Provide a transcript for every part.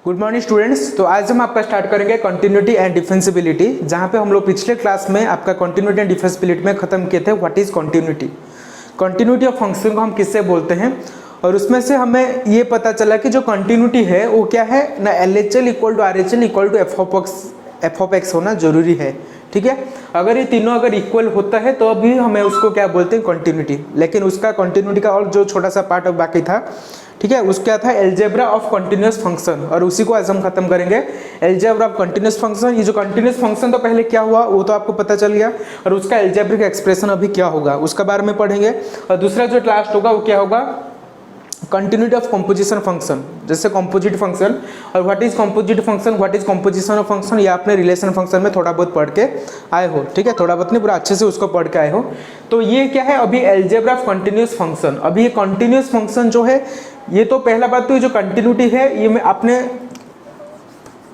Good morning students. तो आज हम आपका स्टार्ट करेंगे कंटिन्यूटी एंड डिफेंसिबिलिटी, जहां पे हम लोग पिछले क्लास में आपका कंटिन्यूटी एंड डिफेंसिबिलिटी में खत्म किए थे what is continuity. Continuity of function को हम किससे बोलते हैं, और उसमें से हमें ये पता चला कि जो कंटिन्यूटी है वो क्या है ना, LHL equal to RHL equal to F of x होना जरूरी है। ठीक है, अगर ये तीनों अगर इक्वल होता है तो अभी हमें उसको क्या बोलते हैं, कंटिन्यूटी। लेकिन उसका कंटिन्यूटी का और जो छोटा सा पार्ट बाकी था, ठीक है, उसका था एल्जेब्रा ऑफ कंटिन्यूअस फंक्शन, और उसी को आज हम खत्म करेंगे। एल्जेब्रा ऑफ कंटिन्यूअस फंक्शन, ये जो कंटिन्यूअस फंक्शन तो पहले क्या हुआ वो तो आपको पता चल गया, और उसका एल्जेब्रिक एक्सप्रेशन अभी क्या होगा उसका बारे में पढ़ेंगे। और दूसरा जो लास्ट होगा वो क्या होगा, कंटिन्यूटी ऑफ कंपोजिशन फंक्शन, जैसे कंपोजिट फंक्शन। और what is composite function, what is composition of function, ये आपने रिलेशन फंक्शन में थोड़ा बहुत पढ़ के आए हो। ठीक है, थोड़ा बहुत नहीं, पूरा अच्छे से उसको पढ़ के आए हो। तो ये क्या है, अभी एल्जेब्रा ऑफ कंटिन्यूअस फंक्शन। अभी ये कंटिन्यूअस फंक्शन जो है, ये तो पहला बात, तो ये जो कंटिन्यूटी है ये मैं आपने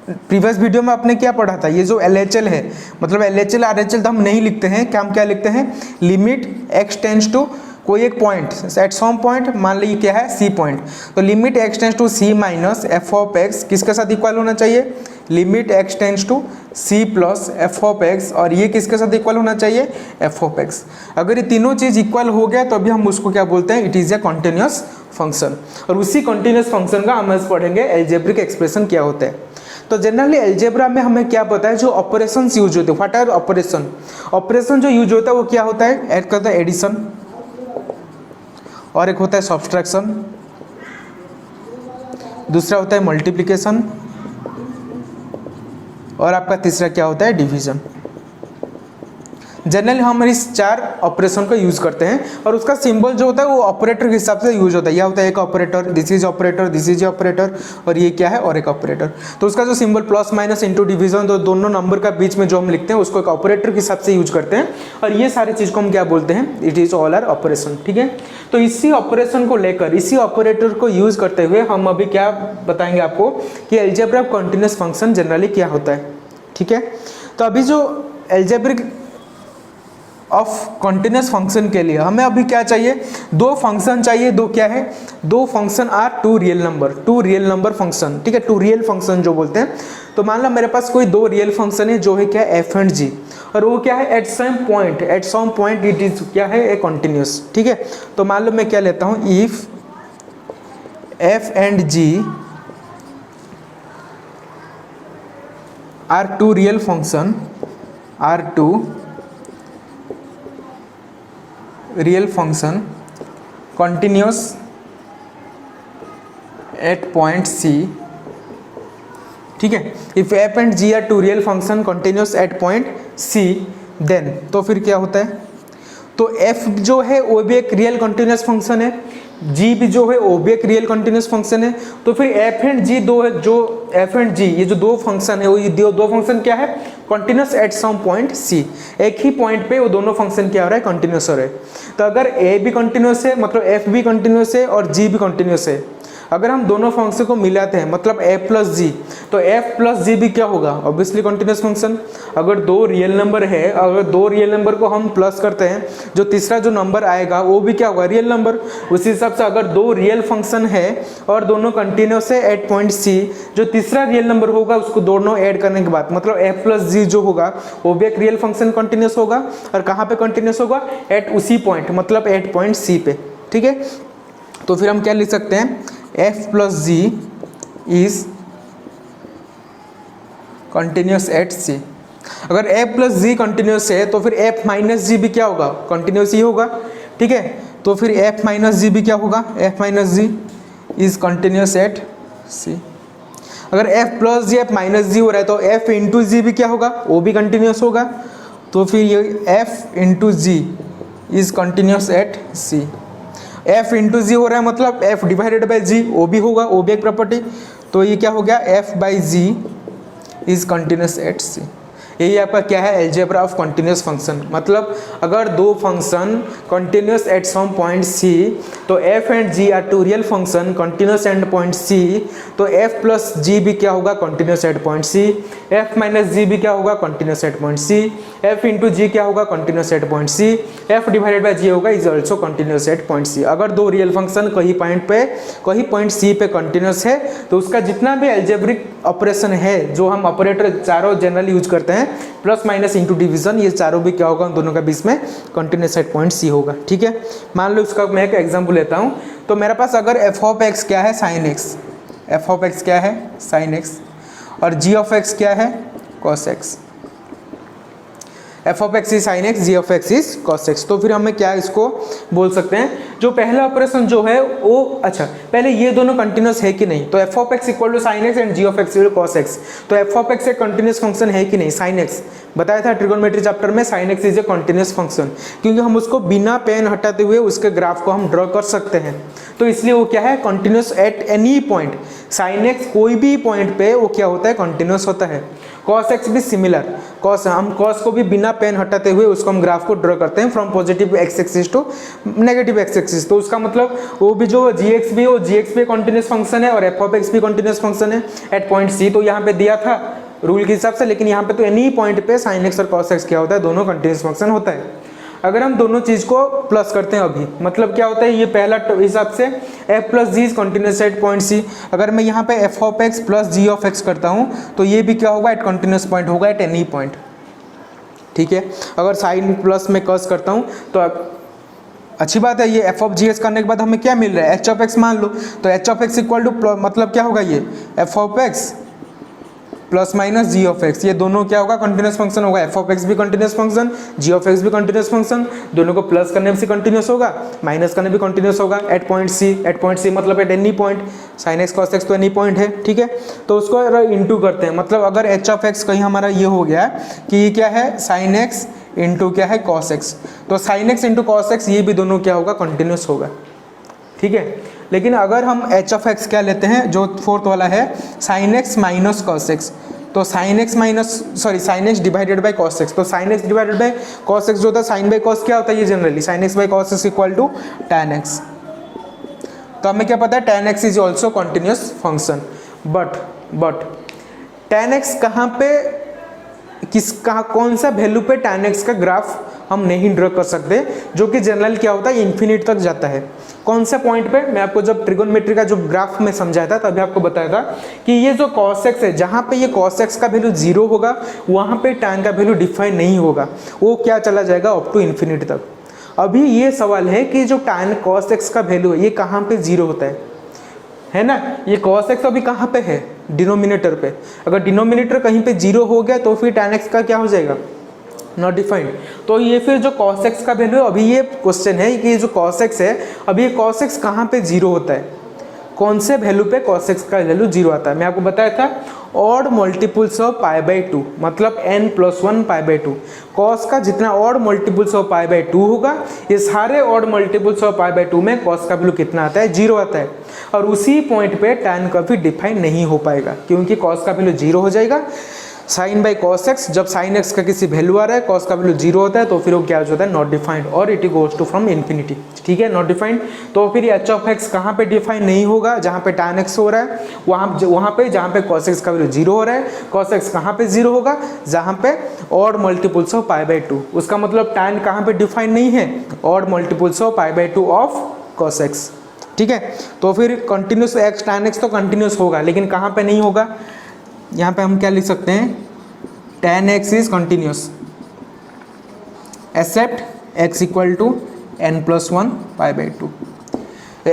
प्रीवियस वीडियो में आपने क्या पढ़ा था, ये जो LHL है, मतलब LHL RHL तो हम नहीं लिखते हैं, क्या हम क्या लिखते हैं, लिमिट x टेंड्स टू कोई एक पॉइंट एट सम पॉइंट, मान लीजिए क्या है C पॉइंट, तो limit x tends to C minus f of x किसके साथ इक्वल होना चाहिए, limit x tends to C plus f of x, और ये किसके साथ इक्वल होना चाहिए, एफ ऑफ एक्स। अगर ये तीनों चीज़ इक्वल हो गया तो अभी हम उसको क्या बोलते हैं, it is a continuous function. और उसी कंटिन्यूअस फंक्शन का हम आज पढ़ेंगे एल्जेब्रिक एक्सप्रेशन क्या होता है। तो जनरली एल्जेब्रा में हमें क्या पता है, जो ऑपरेशंस यूज होते हैं, व्हाट आर ऑपरेशन, ऑपरेशन जो यूज होता है वो क्या होता है, एक होता है एडिशन, और एक होता है सब्सट्रैक्शन, दूसरा होता है मल्टीप्लिकेशन, और आपका तीसरा क्या होता है, डिवीजन। जनरली हम इस चार ऑपरेशन को यूज करते हैं, और उसका सिंबल जो होता है वो ऑपरेटर के हिसाब से यूज होता है। यह होता है एक operator, this is operator, this is operator, और ये क्या है, और एक ऑपरेटर। तो उसका जो symbol plus minus into division, तो दोनों नंबर का बीच में जो हम लिखते हैं उसको एक ऑपरेटर के हिसाब से यूज करते हैं। और ये सारी चीज़ को हम क्या बोलते हैं, it is all are operation. ठीक है, तो इसी ऑपरेशन को लेकर, इसी ऑपरेटर को यूज करते हुए हम अभी क्या बताएंगे आपको कि algebra of continuous function generally क्या होता है। ठीक है, तो अभी जो एल्जेब्रिक ऑफ कंटिन्यूअस फंक्शन के लिए हमें अभी क्या चाहिए, दो फंक्शन चाहिए। दो क्या है, दो function are two real number function. ठीक है, टू रियल फंक्शन जो बोलते हैं। तो मान लो मेरे पास कोई दो रियल फंक्शन है जो है क्या, एफ एंड जी, और वो क्या है, at some point it is क्या है, ए कंटिन्यूअस। ठीक है, तो मान लो मैं क्या लेता हूँ, if f and ji are two real function, are two real function continuous at point C। ठीक है, if f and g are two real function continuous at point C, then तो फिर क्या होता है, तो f जो है वो भी एक रियल कंटिन्यूअस फंक्शन है, g भी जो है वो भी एक रियल कंटिन्यूअस फंक्शन है। तो फिर f एंड g दो है, जो f एंड g ये जो दो फंक्शन है, वो ये दो फंक्शन क्या है, continuous at some point C। एक ही पॉइंट पे वो दोनों फंक्शन क्या हो रहा है, कंटिन्यूअस हो रहे हैं। तो अगर a भी कंटिन्यूअस है, मतलब f भी कंटिन्यूअस है और g भी कंटिन्यूअस है, अगर हम दोनों फंक्शन को मिलाते हैं मतलब a प्लस जी, तो f प्लस जी भी क्या होगा, ऑब्वियसली कंटिन्यूअस फंक्शन। अगर दो रियल नंबर है, अगर दो रियल नंबर को हम प्लस करते हैं, जो तीसरा जो नंबर आएगा वो भी क्या होगा, रियल नंबर। उसी हिसाब से अगर दो रियल फंक्शन है और दोनों कंटिन्यूअस है एट पॉइंट C, जो तीसरा रियल नंबर होगा उसको दोनों ऐड करने के बाद मतलब f प्लस जी जो होगा वो भी एक रियल फंक्शन कंटिन्यूअस होगा। और कहाँ पे कंटिन्यूअस होगा, एट उसी पॉइंट मतलब एट पॉइंट C पे। ठीक है, तो फिर हम क्या लिख सकते हैं, f plus g is continuous at C। अगर f प्लस जी कंटिन्यूअस है तो फिर f माइनस जी भी क्या होगा, कंटिन्यूअस ही होगा। ठीक है, तो फिर f माइनस जी भी क्या होगा, f minus g is continuous at C। अगर f plus g f minus g हो रहा है तो f इंटू जी भी क्या होगा, वो भी कंटिन्यूअस होगा। तो फिर ये f into G is continuous at C। f into G हो रहा है मतलब f डिवाइडेड बाई जी, वो भी होगा, वो भी एक प्रॉपर्टी। तो ये क्या हो गया, f by g is continuous at C। यही आपका क्या है, अलजेब्रा ऑफ कंटिन्यूस फंक्शन। मतलब अगर दो function continuous at some point C, तो F and ji are two real function continuous at point C, तो एफ प्लस जी भी क्या होगा, continuous at point C, F minus G भी क्या होगा, continuous at point C, F into G क्या होगा, continuous at point C, F divided by G होगा is also continuous at point C. अगर दो रियल फंक्शन कहीं पॉइंट सी पे कंटिन्यूस है, तो उसका जितना भी अलजेब्रिक ऑपरेशन है, जो हम ऑपरेटर चारों जनरली यूज करते हैं, प्लस माइनस इंटू डिवीजन, ये चारों भी क्या होगा, उन दोनों का बीच में कंटिन्यूस एट पॉइंट सी होगा। ठीक है, मान लो इसका मैं एक एग्जाम्पल लेता हूँ। तो मेरे पास अगर एफ ऑफ एक्स क्या है, sine x, F of x क्या है, साइन एक्स, और जी ऑफ एक्स क्या है, cos x. F of x is sine x, ji of x is cos x. तो फिर हमें क्या इसको बोल सकते हैं, जो पहला ऑपरेशन जो है वो, अच्छा पहले ये दोनों कंटिन्यूस है कि नहीं, तो f of x equal to sine x and g of x equal to cos x. तो एफ ऑफ एक्स एक कंटिन्यूस फंक्शन है कि नहीं, साइन एक्स बताया था ट्रिगोनोमेट्री चैप्टर में, sine x is a continuous function, क्योंकि हम उसको बिना पेन हटाते हुए उसके ग्राफ को हम ड्रॉ कर सकते हैं, तो इसलिए वो क्या है, continuous at any point. Sine x कोई भी पॉइंट पे वो क्या होता है, कंटिन्यूस होता है। कॉस एक्स भी सिमिलर, हम कॉस को भी बिना पेन हटाते हुए उसको हम ग्राफ को ड्रॉ करते हैं from positive x axis to negative x axis. तो उसका मतलब वो भी जो जी एक्स भी, वो जी एक्स भी कंटिन्यूस फंक्शन है और एफ ऑफ एक्स भी कंटिन्यूस फंक्शन है एट पॉइंट सी। तो यहाँ पे दिया था रूल के हिसाब से, लेकिन यहाँ पे तो एनी पॉइंट पे साइन एक्स और कॉस एक्स क्या होता है, दोनों कंटिन्यूस फंक्शन होता है। अगर हम दोनों चीज को प्लस करते हैं अभी, मतलब क्या होता है, ये पहला हिसाब से f plus g is continuous at point C. अगर मैं यहाँ पे f of x plus g of x करता हूँ, तो ये भी क्या होगा, एट कंटिन्यूस पॉइंट होगा, एट एनी पॉइंट। ठीक है, अगर साइन प्लस में कॉस करता हूँ तो अच्छी बात है। ये एफ ऑफ जी एक्स करने के बाद हमें क्या मिल रहा है, एच ऑफ एक्स मान लो, तो h of x equal to मतलब क्या होगा, ये f of x plus minus g of x, ये दोनों क्या होगा, कंटिन्यूस फंक्शन होगा। एफ ऑफ एक्स भी continuous function, g of x भी कंटिन्यूस फंक्शन, दोनों को प्लस करने से कंटिन्यूस होगा, माइनस करने भी कंटिन्यूस होगा at point C. At point C मतलब at any point, sine X cos x तो एनी पॉइंट है। ठीक है, तो उसको अगर इंटू करते हैं, मतलब अगर एच ऑफ एक्स कहीं हमारा ये हो गया कि ये क्या है, साइन एक्स इंटू क्या है, कॉस एक्स, तो sine x into cos x, ये भी दोनों क्या होगा, कंटिन्यूस होगा। ठीक है, लेकिन अगर हम एच ऑफ एक्स क्या लेते हैं, जो फोर्थ वाला है, sine X minus cos x, तो sine X sine X divided by cos x, तो sine X divided by cos X जो होता है, साइन बाई कॉस क्या होता है, ये generally sine x by cos x equal to tan x. तो हमें क्या पता है, tan x is also continuous function. But tan x कहाँ पे, कौन सा वैल्यू पे टैन एक्स का ग्राफ हम नहीं ड्रॉ कर सकते, जो कि जनरल क्या होता है, इन्फिनिट तक जाता है। कौन से पॉइंट पे, मैं आपको जब ट्रिगोनोमेट्री का जो ग्राफ में समझाया था तभी आपको बताया था कि ये जो cos x है, जहाँ पे ये cos x का वैल्यू 0 होगा, वहाँ पे tan का वैल्यू डिफाइन नहीं होगा, वो क्या चला जाएगा अप टू इन्फिनिटी तक। अभी ये सवाल है कि जो tan cos x का वैल्यू है, ये कहाँ पे 0 होता है ना, ये cos x अभी कहाँ पे है, डिनोमिनेटर पे। अगर डिनोमिनेटर कहीं पे 0 हो गया तो फिर tan x का क्या हो जाएगा, नॉट डिफाइंड। तो ये फिर जो cos x का वैल्यू, अभी ये क्वेश्चन है कि जो cos x है, अभी ये cos x कहाँ पे 0 होता है, कौन से वैल्यू पे cos x का वैल्यू 0 आता है। मैं आपको बताया था odd multiples of pi by 2, मतलब n plus 1 pi by 2। cos का जितना odd multiples of pi by 2 होगा, ये सारे odd multiples of pi by 2 में cos का वैल्यू कितना आता है, 0 आता है। और उसी पॉइंट पे tan का भी डिफाइन नहीं हो पाएगा, क्योंकि cos का वैल्यू 0 हो जाएगा। साइन बाई कॉस एक्स, जब साइन एक्स का किसी वैल्यू आ रहा है, कॉस का वैल्यू 0 होता है, तो फिर वो क्या हो जाता है, नॉट डिफाइंड, और it goes to from infinity. ठीक है, नॉट डिफाइंड। तो फिर एच ऑफ एक्स कहाँ पे डिफाइन नहीं होगा, जहाँ पे tan एक्स हो रहा है, वहाँ पे जहाँ पे cos एक्स का वैल्यू 0 हो रहा है। cos एक्स कहाँ पे 0 होगा, जहाँ पे odd multiples of pi by 2, उसका मतलब tan कहाँ पे डिफाइन नहीं है, odd multiples of pi by 2 of cos x. ठीक है, तो फिर कंटिन्यूस एक्स tan एक्स तो कंटिन्यूस होगा, लेकिन कहाँ पे नहीं होगा, यहाँ पे हम क्या लिख सकते हैं, tan x is continuous except x equal to n plus 1 pi by 2।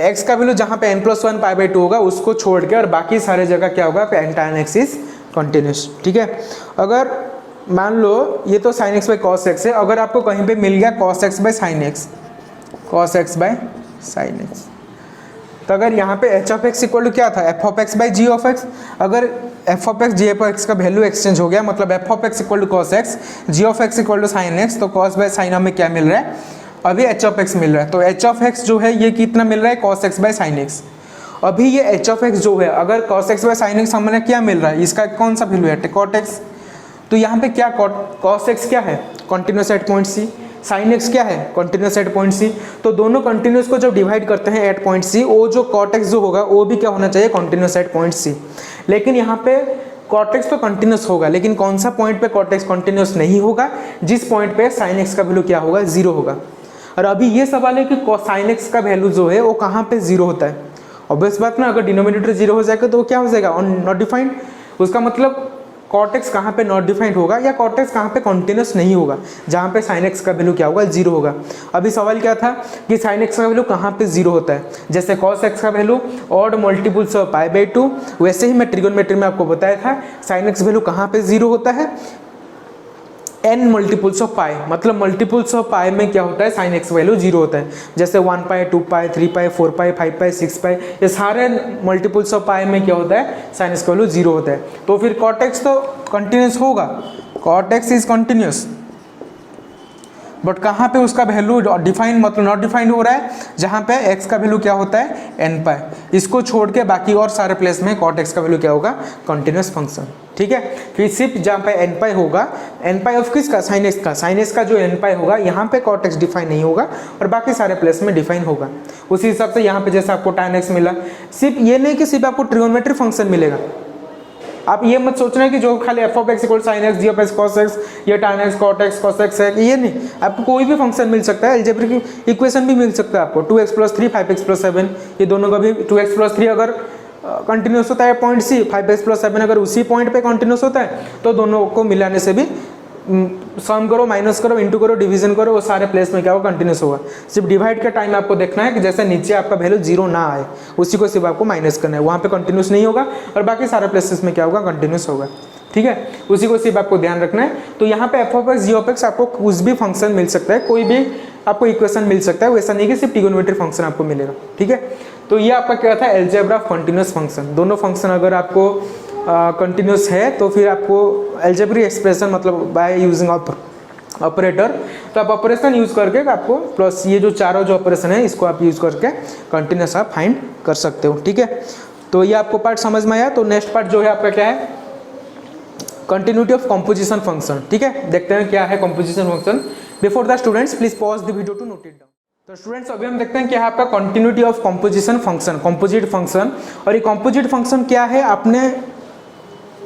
x का वैल्यू जहाँ पे n प्लस 1 पाई बाई 2 होगा उसको छोड़ के और बाकी सारे जगह क्या होगा, tan x इज कंटिन्यूस। ठीक है, अगर मान लो ये तो sin x by cos x है, अगर आपको कहीं पे मिल गया cos x by sin x, cos x by sin x, तो अगर यहाँ पे H of x equal to क्या था, F of X by G of X. अगर F of x ji of x का वैल्यू एक्सचेंज हो गया, मतलब F of x equal to cos X, ji of x equal to sine X, तो cos by sine हमें क्या मिल रहा है, अभी एच ऑफ एक्स मिल रहा है। तो एच ऑफ एक्स जो है ये कितना मिल रहा है, cos x by sine x. अभी ये एच ऑफ एक्स जो है, अगर cos x by sine x हमें क्या मिल रहा है, इसका कौन सा वैल्यू है, टेकॉट एक्स। तो यहाँ पे क्या cos x क्या है, continuous at point C, sine x क्या है, कॉन्टिन्यूस एट पॉइंट सी। तो दोनों कॉन्टिन्यूस को जब डिवाइड करते हैं एट पॉइंट सी, वो जो cot x जो होगा वो भी क्या होना चाहिए, कॉन्टिन्यूस एट पॉइंट सी। लेकिन यहाँ पे cot x तो कंटिन्यूस होगा, लेकिन कौन सा पॉइंट पे cot x कंटिन्यूस नहीं होगा, जिस पॉइंट पे sin x का वैल्यू क्या होगा, जीरो होगा। और अभी ये सवाल है कि sin x का वैल्यू जो है वो कहाँ पे जीरो होता है। ऑब्वियस बात ना, अगर डिनोमिनेटर जीरो हो जाएगा तो वो क्या हो जाएगा, नॉट डिफाइंड। उसका मतलब cot x कहाँ पे नॉट डिफाइंड होगा या cot x कहाँ पे कॉन्टिन्यूस नहीं होगा, जहाँ पे sin x का वैल्यू क्या होगा, जीरो होगा। अभी सवाल क्या था कि sin x का वैल्यू कहाँ पे जीरो होता है, जैसे cos x का वैल्यू ऑड मल्टीपल्स ऑफ π/2, वैसे ही मैं ट्रिगोनोमेट्री में आपको बताया था sin x वैल्यू कहाँ पे जीरो होता है, n मल्टीपल्स ऑफ पाई, मतलब मल्टीपल्स ऑफ पाई में क्या होता है, sin x वैल्यू जीरो होता है। जैसे 1 पाई, 2 पाई, 3 पाई, 4 पाई, 5 पाई, 6 पाई, ये सारे मल्टीपल्स ऑफ पाई में क्या होता है, sin x का वैल्यू जीरो होता है। तो फिर cot x तो कंटिन्यूस होगा, cot x is continuous, but कहाँ पे उसका वैल्यू डिफाइन, मतलब नॉट डिफाइंड हो रहा है, जहाँ पे x का वैल्यू क्या होता है, n पाई। इसको छोड़ के बाकी और सारे प्लेस में cot x का वैल्यू क्या होगा, कंटिन्यूस फंक्शन। ठीक है, फिर सिर्फ जहाँ पे n पाई होगा, n पाई ऑफ किसका, sin x का, sin x का जो n पाई होगा यहाँ पे cot x डिफाइन नहीं होगा और बाकी सारे प्लेस में डिफाइन होगा। उसी हिसाब से यहाँ पे जैसे आपको tan x मिला, सिर्फ ये नहीं कि सिर्फ आपको ट्रिगोनोमेट्री फंक्शन मिलेगा। आप ये मत सोचना है कि जो खाली f of x equal sine x, ji of x cos x, ये tan x cot x cos x है, ये नहीं, आपको कोई भी फंक्शन मिल सकता है, अलजेब्रिक इक्वेशन भी मिल सकता है आपको, 2x + 3 5x + 7, ये दोनों का भी 2x + 3 अगर कंटिन्यूस होता है पॉइंट सी, 5x + 7 अगर उसी पॉइंट पे कंटिन्यूस होता है, तो दोनों को मिलाने से भी सम करो, माइनस करो, इंटू करो, डिवीजन करो, वो सारे प्लेस में क्या होगा, कंटिन्यूस होगा। सिर्फ डिवाइड का टाइम आपको देखना है कि जैसे नीचे आपका वैल्यू जीरो ना आए, उसी को सिर्फ आपको माइनस करना है, वहाँ पे कंटिन्यूस नहीं होगा और बाकी सारे प्लेसेस में क्या होगा, कंटिन्यूस होगा। ठीक है, उसी को सिर्फ आपको ध्यान रखना है। तो यहाँ पे f of x, g of x आपको कुछ भी फंक्शन मिल सकता है, कोई भी आपको इक्वेशन मिल सकता है, वैसा नहीं कि सिर्फ ट्रिगोनोमेट्री फंक्शन आपको मिलेगा। ठीक है, तो ये आपका क्या था, अलजेब्रा ऑफ कंटिन्यूस फंक्शन। दोनों फंक्शन अगर आपको कंटिन्यूस है तो फिर आपको अलजेब्रिक एक्सप्रेशन, मतलब बाय यूजिंग ऑपरेटर, तो आप ऑपरेशन यूज करके आपको प्लस ये जो चारों जो ऑपरेशन है इसको आप यूज करके कंटिन्यूस आप फाइंड कर सकते हो। ठीक है, तो ये आपको पार्ट समझ में आया। तो नेक्स्ट पार्ट जो है आपका क्या है, कंटिन्यूटी ऑफ कंपोजिशन फंक्शन। ठीक है, देखते हैं क्या है composition function. Before the students please pause the video to note it down. तो स्टूडेंट्स अभी हम देखते हैं क्या है आपका continuity of composition function, composite function. और ये कंपोजिट फंक्शन क्या है, आपने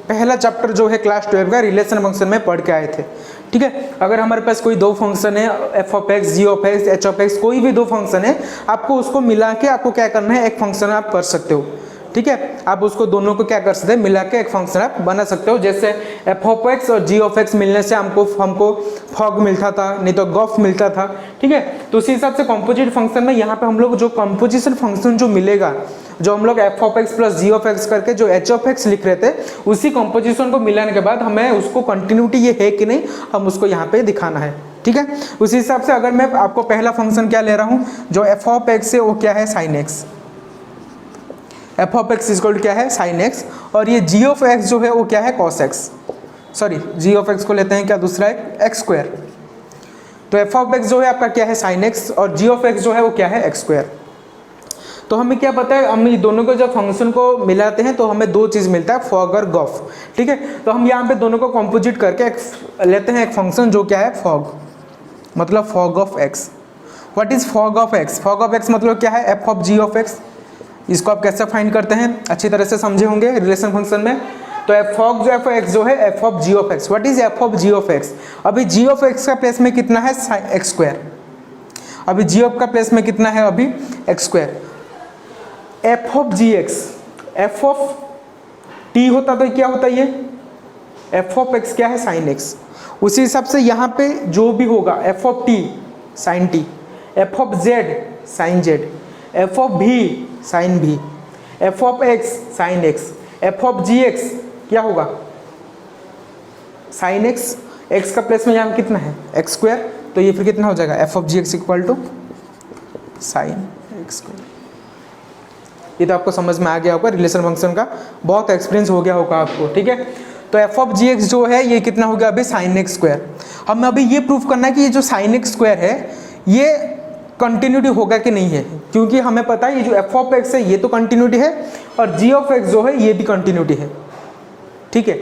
पहला चैप्टर जो है क्लास 12 का रिलेशन फंक्शन में पढ़ के आए थे। ठीक है, अगर हमारे पास कोई दो फंक्शन है, f of x, g of x, h of x, कोई भी दो फंक्शन है, आपको उसको मिला के आपको क्या करना है, एक फंक्शन आप कर सकते हो। ठीक है, आप उसको दोनों को क्या कर सकते हैं, मिला के एक फंक्शन आप बना सकते हो। जैसे f ऑफ x और g ऑफ x मिलने से हमको फॉग मिलता था, नहीं तो गॉफ मिलता था। ठीक है, तो उसी हिसाब से कंपोजिट फंक्शन में यहाँ पे हम लोग जो कंपोजिशन फंक्शन जो मिलेगा, जो हम लोग f of x plus g of x करके जो h ऑफ x लिख रहे थे, उसी कंपोजिशन को मिलाने के बाद हमें उसको कंटिन्यूटी ये है कि नहीं, हम उसको यहाँ पे दिखाना है। ठीक है, उसी हिसाब से अगर मैं आपको पहला फंक्शन क्या ले रहा हूँ, जो f ऑफ x है वो क्या है, sine x, f of x equal क्या है, साइन x, और ये g ऑफ x जो है वो क्या है, cos x, sorry g of x को लेते हैं क्या, दूसरा है x स्क्वायर। तो f ऑफ x जो है आपका क्या है, साइन x, और g ऑफ x जो है वो क्या है, x स्क्वायर। तो हमें क्या पता है, हम दोनों को जब फंक्शन को मिलाते हैं तो हमें दो चीज़ मिलता है, फॉग और गॉफ। ठीक है, तो हम यहाँ पे दोनों को कंपोजिट करके लेते हैं एक फंक्शन जो क्या है, फॉग, मतलब fog of x। What is fog of x? Fog of x मतलब क्या है, f of g of x। इसको आप कैसे फाइंड करते हैं, अच्छी तरह से समझे होंगे रिलेशन फंक्शन में। तो फॉग जो f जो है, f of g of x। What is f of g of x? अभी g ऑफ x का प्लेस में कितना है, x स्क्वायर। अभी g ऑफ का प्लेस में कितना है, अभी x square. f of gx, f of t होता तो क्या होता ये, f ऑफ x क्या है, साइन x। उसी हिसाब से यहाँ पे जो भी होगा, f of t sine t, f of z sine z, f of v sine v, f of x sine x, f of gx क्या होगा, साइन x। x का प्लेस में यहाँ कितना है, x स्क्वायर, तो ये फिर कितना हो जाएगा, f of gx equal to sine x square. ये तो आपको समझ में आ गया होगा, रिलेशन फंक्शन का बहुत एक्सपीरियंस हो गया होगा आपको। ठीक है, तो f ऑफ gx जो है ये कितना हो गया, अभी साइन x स्क्वायर। हमें अभी ये प्रूफ करना है कि ये जो साइन x स्क्वायर है ये कंटिन्यूटी होगा कि नहीं है, क्योंकि हमें पता है ये जो f ऑफ x है ये तो कंटिन्यूटी है और g ऑफ x जो है ये भी कंटिन्यूटी है। ठीक है,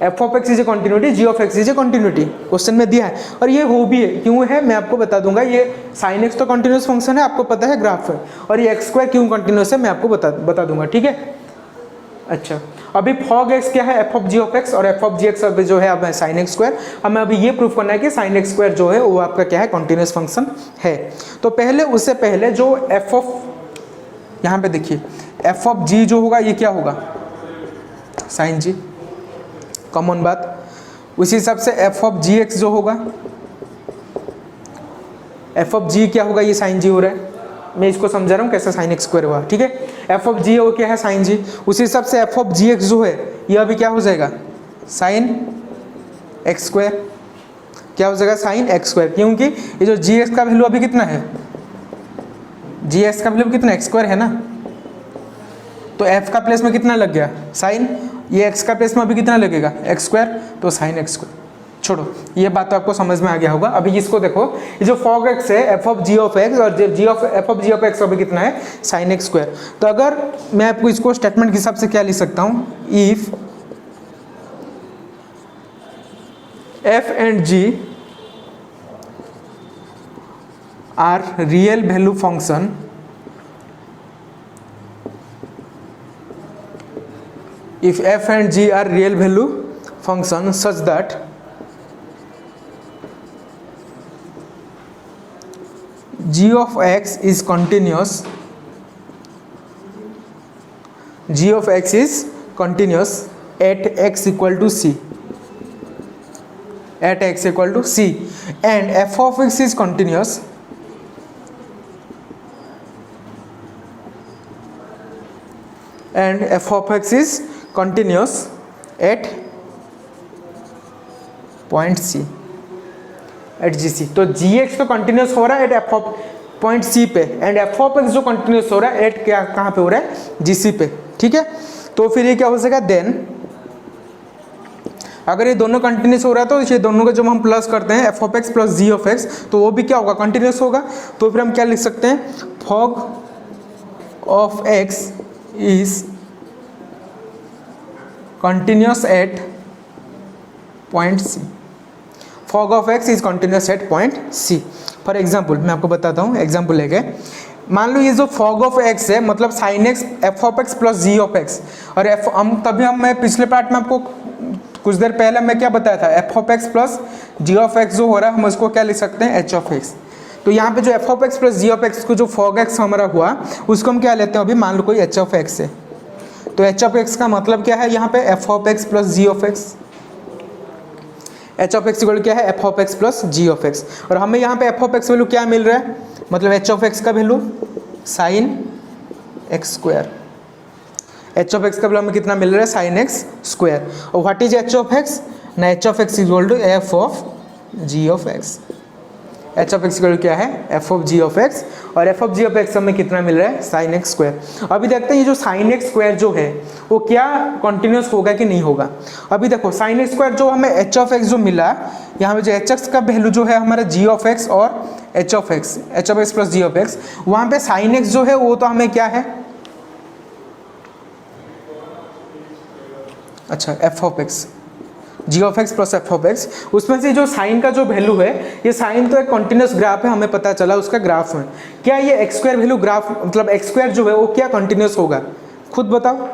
F of x is a continuity, g of x is a continuity, question में दिया है। और ये हो भी है, क्यों है मैं आपको बता दूंगा। ये साइन एक्स तो कॉन्टिन्यूस फंक्शन है, आपको पता है, ग्राफ है। और ये एक्स स्क्वायर क्यों कॉन्टिन्यूस है मैं आपको बता दूंगा, ठीक है। अच्छा, अभी फॉग एक्स क्या है, F of ji of x, और एफ ऑफ जी एक्स अभी जो है अब साइन एक्स स्क्वायर। हमें अभी ये प्रूफ करना है कि साइन एक्स स्क्वायर जो है वो आपका क्या है, कॉन्टिन्यूस फंक्शन है। तो पहले उससे पहले जो एफ ऑफ, यहाँ पे देखिए एफ ऑफ जी जो होगा ये क्या होगा, साइन जी, कॉमन बात। उसी हिसाब से एफ ऑफ जी एक्स जो होगा, एफ ऑफ जी क्या होगा, ये साइन जी हो रहा है, मैं इसको समझा रहा हूँ कैसे साइन एक्स स्क्वायर हुआ, ठीक है। एफ ऑफ जी वो क्या है, साइन जी। उसी हिसाब से एफ ऑफ जी एक्स जो है ये अभी क्या हो जाएगा, साइन एक्स स्क्वायर। क्या हो जाएगा, साइन एक्स स्क्वायर, क्योंकि ये जो जी एक्स का वैल्यू अभी कितना है, जी एक्स का वैल्यू कितना, एक्स स्क्वायर है ना। तो एफ का प्लेस में कितना लग गया, साइन, ये एक्स का प्लेस में अभी कितना लगेगा, एक्स स्क्वायर, तो साइन एक्स स्क्वायर। छोड़ो, ये बात तो आपको समझ में आ गया होगा। अभी इसको देखो, ये जो फॉग एक्स है, F of ji of x, और F of ji of X अभी कितना है, साइन एक्स स्क्वायर। तो अगर मैं आपको इसको स्टेटमेंट के हिसाब से क्या लिख सकता हूँ, if f and ji are real value function, if f and g are real value function such that g of x is continuous, g of x is continuous at x equal to c, at x equal to c, and f of x is continuous and f of x is continuous at point c, at G C. तो G X तो continuous हो रहा है at F of point C पे, and F of x जो continuous हो रहा है एट क्या, कहाँ पे हो रहा है, जी सी पे, ठीक है। तो फिर ये क्या हो जाएगा, देन अगर ये दोनों कंटिन्यूस हो रहा है तो ये दोनों का जब हम प्लस करते हैं f of x plus g of x, तो वो भी क्या होगा, कंटिन्यूस होगा। तो फिर हम क्या लिख सकते हैं, fog of x is continuous at point C, fog of x is continuous at point C. For example मैं आपको बताता हूँ, एग्जाम्पल लेके मान लो ये जो फॉग ऑफ एक्स है, मतलब sine x F of x plus g of x, और एफ मैं पिछले पार्ट में आपको कुछ देर पहले मैं क्या बताया था, F of x plus g of x जो हो रहा है हम उसको क्या लिख सकते हैं, एच ऑफ एक्स। तो यहाँ पे जो f of x plus g of x को जो फॉग एक्स हमारा हुआ उसको हम क्या लेते हैं, अभी मान लो कोई एच ऑफ एक्स है, तो एच ऑफ एक्स का मतलब क्या है, यहाँ पे f of x plus g of x, H of x equal क्या है, F of x plus g of x. और हमें यहाँ पे एफ ऑफ एक्स वैल्यू क्या मिल रहा है, मतलब एच ऑफ एक्स का value sine X square, H of x का वैल्यू हमें कितना मिल रहा है, साइन एक्स स्क्वायर। और what is H of X, ना H of x equal to F of ji of x, H of x equal क्या है, F of ji of x, और F of ji of X हमें कितना मिल रहा है, साइन एक्स स्क्वायर। अभी देखते हैं ये जो साइन एक्स स्क्वायर जो है वो क्या कॉन्टिन्यूस होगा कि नहीं होगा। अभी देखो साइन एक्स स्क्वायर जो हमें एच ऑफ एक्स जो मिला, यहाँ पे जो एच एक्स का वैल्यू जो है हमारा जी ऑफ एक्स और h of x plus g of x, वहाँ पे साइन एक्स जो है वो तो हमें क्या है, अच्छा f of x, ji of x plus f of x, उसमें से जो साइन का जो वैल्यू है, ये साइन तो एक कंटिन्यूस ग्राफ है, हमें पता चला उसका ग्राफ में, क्या ये एक्स स्क्वायर वैल्यू ग्राफ मतलब एक्स स्क्वायर जो है वो क्या कंटिन्यूस होगा, खुद बताओ,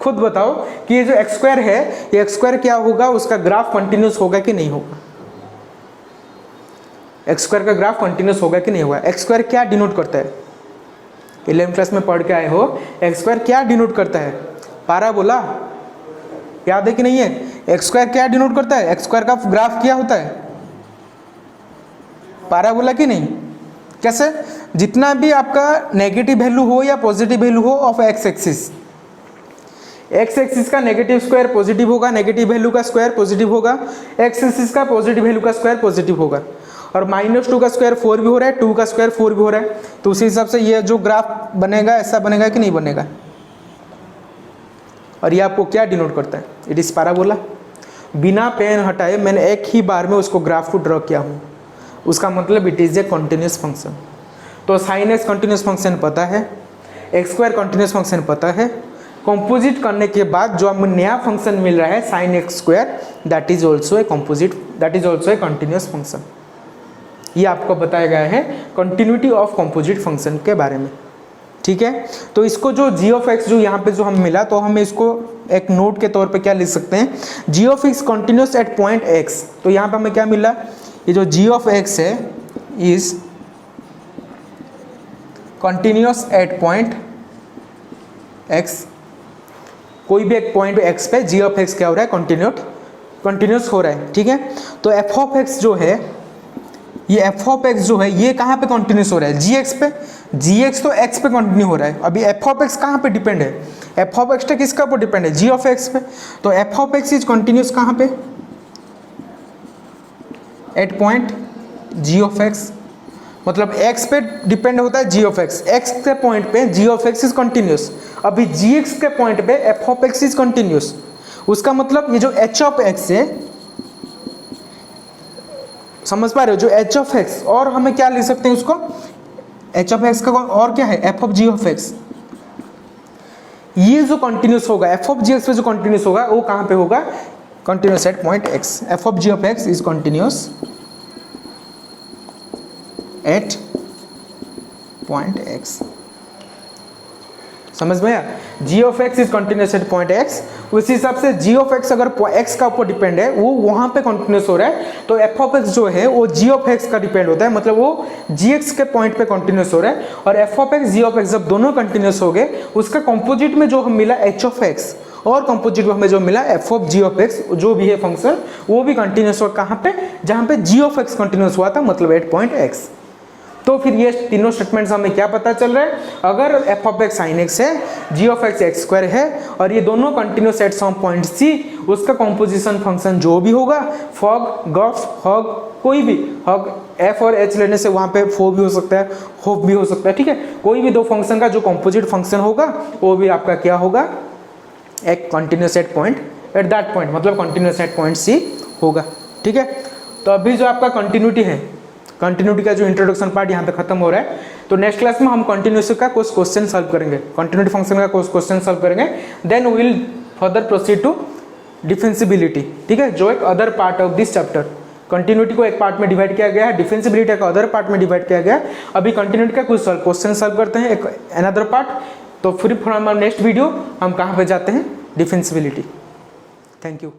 खुद बताओ कि ये जो एक्स स्क्वायर है, ये एक्स स्क्वायर क्या होगा, उसका ग्राफ कंटिन्यूस होगा कि नहीं होगा, एक्स स्क्वायर का ग्राफ कंटिन्यूस होगा कि नहीं होगा। एक्स स्क्वायर क्या डिनोट करता है, 11th क्लास में पढ़ के आए हो, एक्स स्क्वायर क्या डिनोट करता है, पैराबोला, याद है कि नहीं है, एक्स स्क्वायर क्या डिनोट करता है, एक्स स्क्वायर का ग्राफ क्या होता है, पैराबोला कि नहीं। कैसे, जितना भी आपका नेगेटिव वैल्यू हो या पॉजिटिव वैल्यू हो of x axis, x axis का नेगेटिव स्क्वायर पॉजिटिव होगा, नेगेटिव वैल्यू का स्क्वायर पॉजिटिव होगा, एक्स एक्सिस का पॉजिटिव वैल्यू का स्क्वायर पॉजिटिव होगा। और -2 का स्क्वायर 4 भी हो रहा है, 2 का स्क्वायर 4 भी हो रहा है, तो उसी हिसाब से ये जो ग्राफ बनेगा ऐसा बनेगा कि नहीं बनेगा। और ये आपको क्या डिनोट करता है, इट इज़ पैराबोला। बिना पेन हटाए मैंने एक ही बार में उसको ग्राफ को ड्रॉ किया हूँ, उसका मतलब it is a continuous function. तो साइन एक्स कंटिन्यूस फंक्शन पता है, एक्स स्क्वायर कंटिन्यूस फंक्शन पता है, कंपोजिट करने के बाद जो हमें नया फंक्शन मिल रहा है sine X square, that is also a composite, that is also a continuous function. ये आपको बताया गया है कंटिन्यूटी ऑफ कंपोजिट फंक्शन के बारे में, ठीक है। तो इसको जो जी ऑफ एक्स जो यहाँ पे जो हम मिला, तो हमें इसको एक नोट के तौर पे क्या लिख सकते हैं, G of X continuous at point X. तो यहाँ पे हमें क्या मिला, ये जो जी ऑफ एक्स है is continuous at point X. कोई भी एक पॉइंट एक्स पे जी ऑफ एक्स क्या हो रहा है, कंटिन्यूस हो रहा है, ठीक है। तो एफ ऑफ एक्स जो है, ये एफ ऑफ एक्स जो है ये कहाँ पे कंटिन्यूस हो रहा है, जी एक्स पे। जी एक्स तो एक्स पे कंटिन्यू हो रहा है। अभी एफ ऑफ एक्स कहाँ पे डिपेंड है, एफ ऑफ एक्स किसका ऊपर डिपेंड है, जी ऑफ एक्स पे। तो f of x is continuous कहाँ पे, at point g of x. मतलब एक्स पे डिपेंड होता है जी ऑफ एक्स, एक्स के पॉइंट पे g of x is continuous. अभी जी एक्स के पॉइंट पे f of x is continuous. उसका मतलब ये जो एच ऑफ एक्स है, समझ पा रहे हो, जो एच ऑफ एक्स, और हमें क्या लिख सकते हैं उसको, एच ऑफ एक्स का और क्या है, F of ji of x. ये जो कंटिन्यूस होगा एफ ऑफ जी एक्स पे जो कंटिन्यूस होगा वो कहाँ पे होगा, continuous at point X. F of ji of x is continuous at point X. समझ में आया, G of x is continuous at point X. उसी हिसाब से जी ऑफ एक्स अगर एक्स का ऊपर डिपेंड है, वो वहां पे कंटिन्यूस हो रहा है, तो एफ ऑफ एक्स जो है वो जी ऑफ एक्स का डिपेंड होता है, मतलब वो जी एक्स के पॉइंट पे कंटिन्यूस हो रहा है। और F of x ji of x जब दोनों कंटिन्यूस हो गए, उसका कंपोजिट में जो हम मिला एच ऑफ एक्स, और कंपोजिट में हमें जो मिला f of ji of x, जो भी है फंक्शन वो भी कंटिन्यूस हुआ कहाँ पे, जहाँ पे जी ऑफ एक्स कंटिन्यूस हुआ था, मतलब एट पॉइंट एक्स। तो फिर ये तीनों स्टेटमेंट्स हमें क्या पता चल रहा है, अगर F of x sine x है, g of x x square है, और ये दोनों continuous at some point C, उसका कॉम्पोजिशन फंक्शन जो भी होगा, फॉग, गफ, हॉग, कोई भी, हॉग एफ और एच लेने से वहाँ पे फो भी हो सकता है, होप भी हो सकता है, ठीक है। कोई भी दो फंक्शन का जो कॉम्पोजिट फंक्शन होगा वो भी आपका क्या होगा, एक continuous at point at that point, मतलब कंटिन्यूस एट पॉइंट सी होगा, ठीक है। तो अभी जो आपका कंटिन्यूटी है, कंटिन्यूटी का जो इंट्रोडक्शन पार्ट यहाँ पे खत्म हो रहा है। तो नेक्स्ट क्लास में हम कंटिन्यूटी का कुछ क्वेश्चन सॉल्व करेंगे, कंटिन्यूटी फंक्शन का कुछ क्वेश्चन सॉल्व करेंगे, then we will further proceed to differentiability, ठीक है, जो एक other part of this chapter. Continuity को एक पार्ट में डिवाइड किया गया है, डिफेंसिबिलिटी का अदर पार्ट में डिवाइड किया गया है। अभी कंटिन्यूटी का कुछ क्वेश्चन सॉल्व करते हैं, एक अनदर पार्ट। तो फिर फ्रॉम नेक्स्ट वीडियो हम कहाँ पे जाते हैं, डिफेंसिबिलिटी। Thank you.